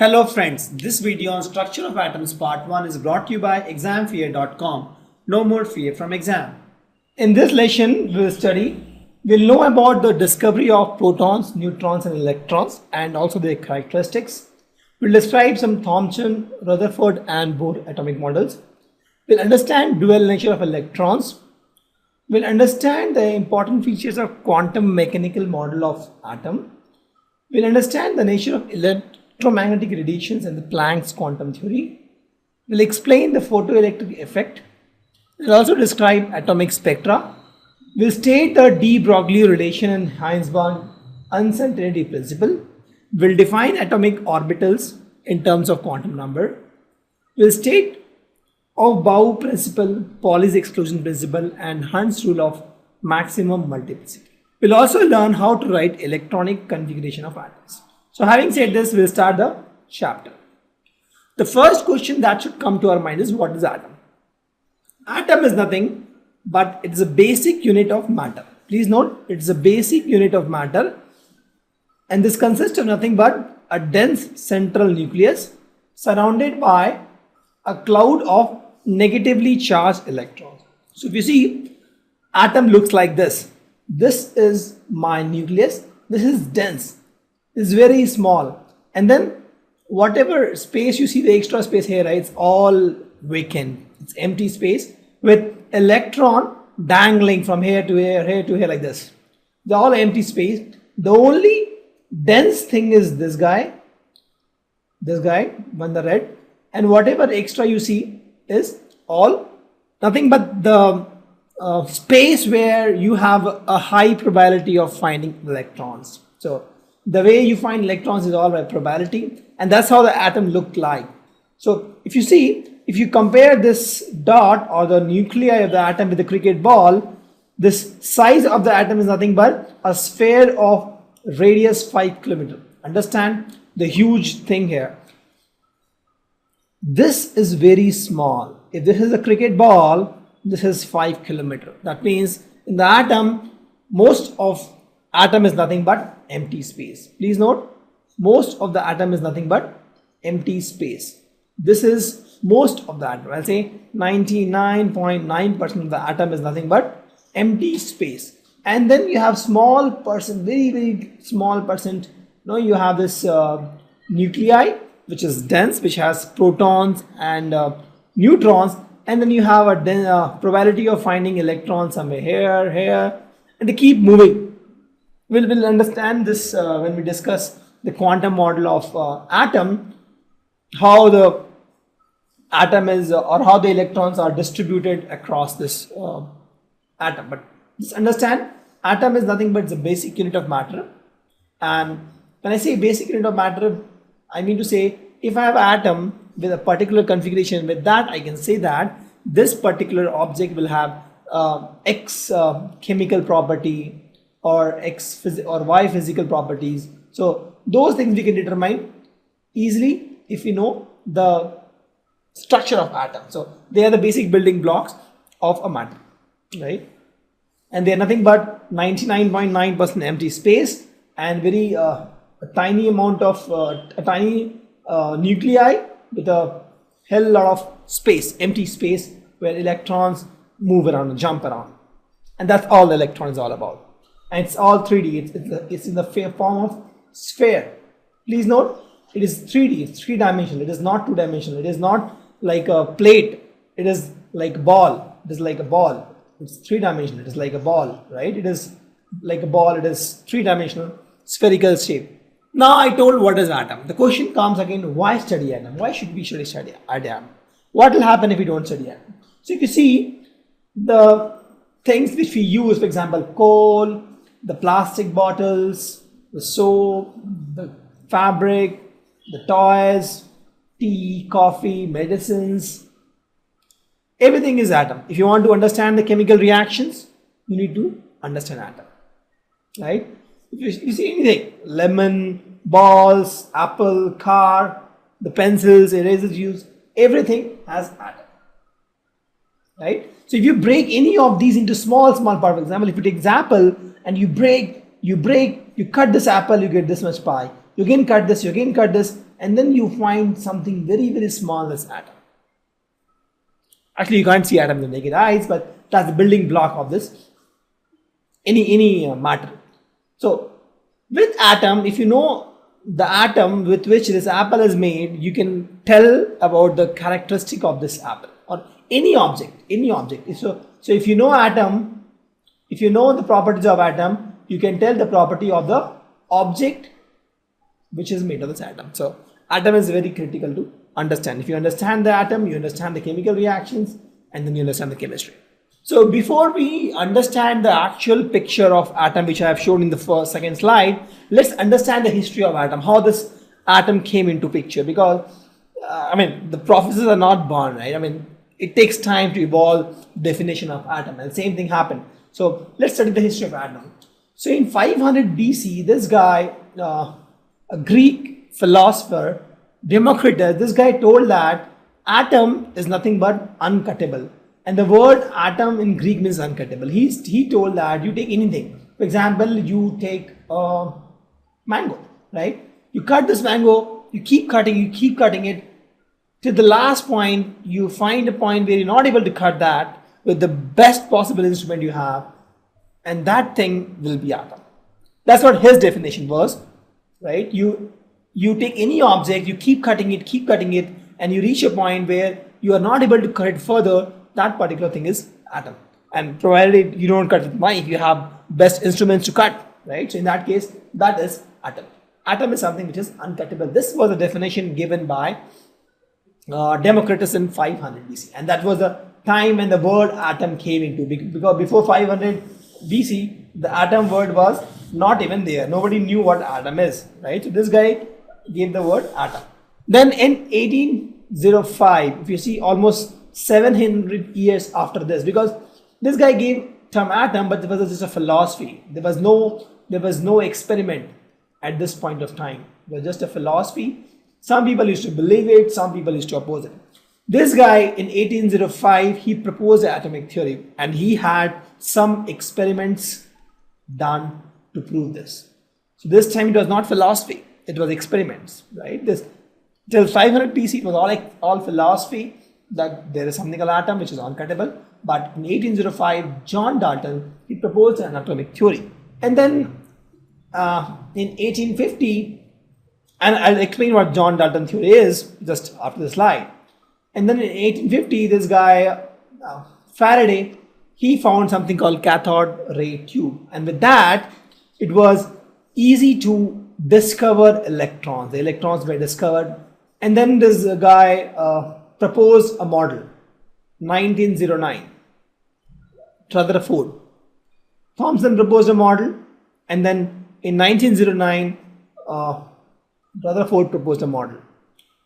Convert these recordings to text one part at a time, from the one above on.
Hello friends, this video on structure of atoms part 1 is brought to you by examfear.com. No more fear from exam. In this lesson we'll know about the discovery of protons, neutrons and electrons and also their characteristics. We'll describe some Thomson, Rutherford and Bohr atomic models. We'll understand dual nature of electrons. We'll understand the important features of quantum mechanical model of atom. We'll understand the nature of electromagnetic radiations and the Planck's quantum theory. We'll explain the photoelectric effect. We'll also describe atomic spectra. We'll state the de Broglie relation and Heins-Born uncertainty principle. We'll define atomic orbitals in terms of quantum number. We'll state of Bow principle, Pauli's exclusion principle and Hund's rule of maximum multiplicity. We'll also learn how to write electronic configuration of atoms. So having said this, we'll start the chapter. The first question that should come to our mind is, what is atom? Atom is nothing but it is a basic unit of matter. Please note, it's a basic unit of matter and this consists of nothing but a dense central nucleus surrounded by a cloud of negatively charged electrons. So if you see, atom looks like this. This is my nucleus. This is dense. It's very small. And then whatever space you see, the extra space here, right, it's all vacant. It's empty space with electron dangling from here to here like this. They're all empty space. The only dense thing is this guy, one the red, and whatever extra you see is all nothing but the space where you have a high probability of finding electrons. So the way you find electrons is all by probability, and that's how the atom looked like. So if you see, if you compare this dot or the nuclei of the atom with the cricket ball, this size of the atom is nothing but a sphere of radius 5 kilometers. Understand the huge thing here. This is very small. If this is a cricket ball, this is 5 kilometers. That means in the atom, most of atom is nothing but empty space. Please note, most of the atom is nothing but empty space. This is most of the atom. I'll say 99.9% of the atom is nothing but empty space. And then you have small percent, very small percent. You have this nuclei, which is dense, which has protons and neutrons, and then you have a probability of finding electrons somewhere here, and they keep moving. We'll understand this when we discuss the quantum model of atom, how the atom is or how the electrons are distributed across this atom. But just understand, atom is nothing but it's a basic unit of matter. And when I say basic unit of matter, I mean to say, if I have an atom with a particular configuration, with that I can say that this particular object will have X chemical property or X or Y physical properties. So those things we can determine easily if we know the structure of atom. So they are the basic building blocks of a matter, right? And they are nothing but 99.9% empty space and very a tiny amount of nuclei with a hell lot of space, empty space where electrons move around and jump around. And that's all the electron is all about. And it's all 3D. It's in the form of sphere. Please note, it is 3D. It's 3-dimensional. It is not 2-dimensional. It is not like a plate. It is like a ball. It is like a ball. It's 3-dimensional. It is like a ball, right? It is like a ball. It is 3-dimensional, spherical shape. Now I told what is atom. The question comes again, why study atom? Why should we study atom? What will happen if we don't study atom? So if you see the things which we use, for example, coal, the plastic bottles, the soap, the fabric, the toys, tea, coffee, medicines, everything is atom. If you want to understand the chemical reactions, you need to understand atom, right? If you see anything, lemon, balls, apple, car, the pencils, erasers used, everything has atom, right? So if you break any of these into small parts, for example, if you take apple and you cut this apple, you get this much pie. You again cut this, and then you find something very, very small as atom. Actually, you can't see atom with the naked eyes, but that's the building block of this any matter. So with atom, if you know the atom with which this apple is made, you can tell about the characteristic of this apple or any object. So if you know atom, if you know the properties of atom, you can tell the property of the object which is made of this atom. So atom is very critical to understand. If you understand the atom, you understand the chemical reactions, and then you understand the chemistry. So before we understand the actual picture of atom, which I have shown in the second slide, let's understand the history of atom, how this atom came into picture. Because the processes are not born, right? It takes time to evolve definition of atom, and the same thing happened. So let's study the history of atom. So in 500 BC, this guy, a Greek philosopher, Democritus, this guy told that atom is nothing but uncuttable. And the word atom in Greek means uncuttable. He told that you take anything. For example, you take a mango, right? You cut this mango, you keep cutting it. Till the last point, you find a point where you're not able to cut that with the best possible instrument you have. And that thing will be atom. That's what his definition was, right? You take any object, you keep cutting it, and you reach a point where you are not able to cut it further. That particular thing is atom. And provided you don't cut with knife, you have best instruments to cut, right? So in that case, that is atom. Atom is something which is uncuttable. This was a definition given by Democritus in 500 BC, and that was the time when the word atom came into, because before 500 BC, the atom word was not even there. Nobody knew what atom is, right? So this guy gave the word atom. Then in 1805, if you see, almost 700 years after this, because this guy gave term atom, but it was just a philosophy. There was no experiment at this point of time. It was just a philosophy. Some people used to believe it, some people used to oppose it. This guy in 1805, he proposed the atomic theory, and he had some experiments done to prove this. So this time it was not philosophy, it was experiments, right? This till 500 BC it was all philosophy, that there is something called atom which is uncuttable. But in 1805, John Dalton, he proposed an atomic theory. And then in 1850, and I'll explain what John Dalton theory is just after the slide. And then in 1850, this guy, Faraday, he found something called cathode ray tube. And with that, it was easy to discover electrons. The electrons were discovered. And then this guy proposed a model, 1909. Rutherford. Thomson proposed a model, and then in 1909, Rutherford proposed a model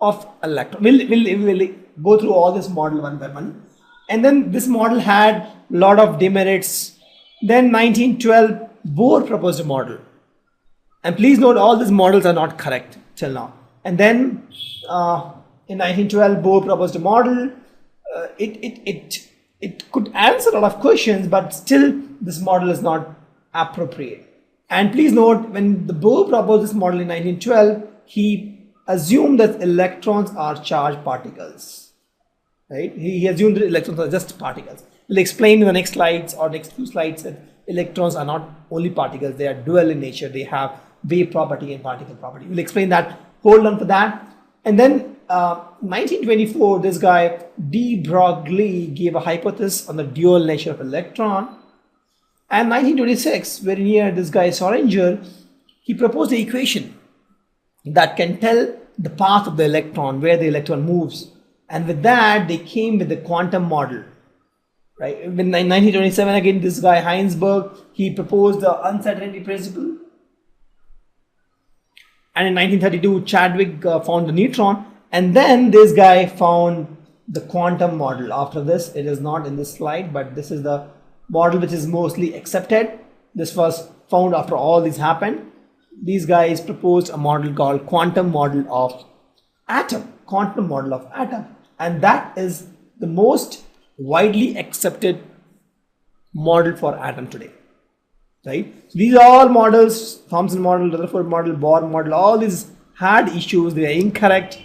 of electron. We'll go through all this model one by one. And then this model had a lot of demerits. Then 1912, Bohr proposed a model. And please note, all these models are not correct till now. And then in 1912, Bohr proposed a model. It could answer a lot of questions, but still this model is not appropriate. And please note, when the Bohr proposed this model in 1912, he assumed that electrons are charged particles, right? He assumed that electrons are just particles. We'll explain in the next slides or next few slides that electrons are not only particles, they are dual in nature. They have wave property and particle property. We'll explain that. Hold on for that. And then 1924, this guy de Broglie gave a hypothesis on the dual nature of electron. And 1926, very near this guy Schrödinger, he proposed the equation that can tell the path of the electron, where the electron moves. And with that, they came with the quantum model. Right? In 1927, again, this guy Heisenberg, he proposed the uncertainty principle. And in 1932, Chadwick found the neutron. And then this guy found the quantum model. After this, it is not in this slide, but this is the model which is mostly accepted. This was found after all this happened. These guys proposed a model called quantum model of atom. Quantum model of atom. And that is the most widely accepted model for atom today. Right? These are all models, Thomson model, Rutherford model, Bohr model, all these had issues, they are incorrect.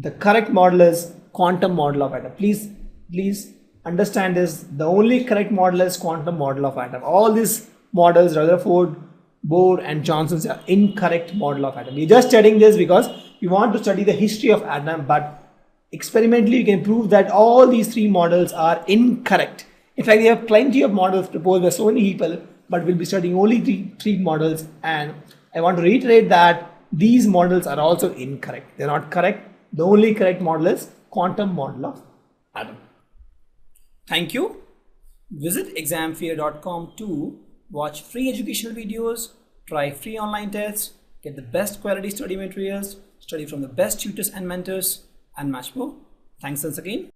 The correct model is quantum model of atom. Please understand this. The only correct model is quantum model of atom. All these models, Rutherford, Bohr and Johnson's, are incorrect model of atom. We're just studying this because we want to study the history of atom, but experimentally you can prove that all these three models are incorrect. In fact, we have plenty of models proposed by so many people, but we'll be studying only three models, and I want to reiterate that these models are also incorrect. They're not correct. The only correct model is quantum model of atom. Thank you. Visit examfear.com to watch free educational videos, try free online tests, get the best quality study materials, study from the best tutors and mentors, and much more. Thanks once again.